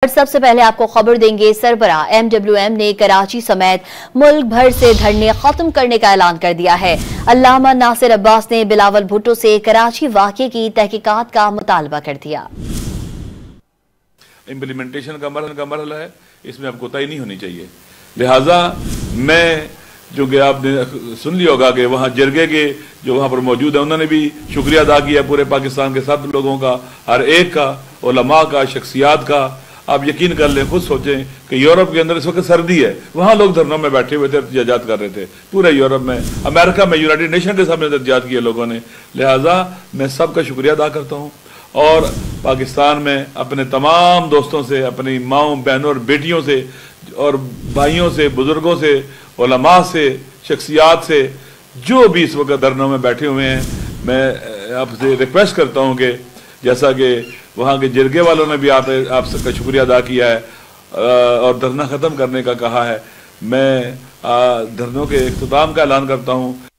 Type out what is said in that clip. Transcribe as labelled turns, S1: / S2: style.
S1: और सबसे पहले आपको खबर देंगे। सरबराह MWM ने कराची समेत मुल्क भर से धरने खत्म करने का ऐलान कर दिया है। अल्लामा नासिर अब्बास ने बिलावल भुट्टो से कराची वाक़े की तहकीकात का मुतालबा कर दिया।
S2: इम्प्लीमेंटेशन का मरहला है, इसमें अब कोताही नहीं होनी चाहिए। लिहाजा मैं जो कि आपने सुन लिया होगा कि वहाँ जरगे के जो वहाँ पर मौजूद है उन्होंने भी शुक्रिया अदा किया पूरे पाकिस्तान के सब लोगों का, हर एक का, उलमा का, शख्सियात का। आप यकीन कर लें, खुद सोचें कि यूरोप के अंदर इस वक्त सर्दी है, वहाँ लोग धरनों में बैठे हुए थे, एहतजाजात कर रहे थे। पूरे यूरोप में, अमेरिका में, यूनाइटेड नेशन के सामने एहतजाज किए लोगों ने। लिहाजा मैं सबका शुक्रिया अदा करता हूँ और पाकिस्तान में अपने तमाम दोस्तों से, अपनी माँओं, बहनों और बेटियों से और भाइयों से, बुजुर्गों से, उलमा से, शख्सियात से, जो भी इस वक्त धरनों में बैठे हुए हैं, मैं आपसे रिक्वेस्ट करता हूँ कि जैसा कि वहाँ के जिरगे वालों ने भी आप सबका शुक्रिया अदा किया है और धरना ख़त्म करने का कहा है, मैं धरनों के इख्तिताम का ऐलान करता हूँ।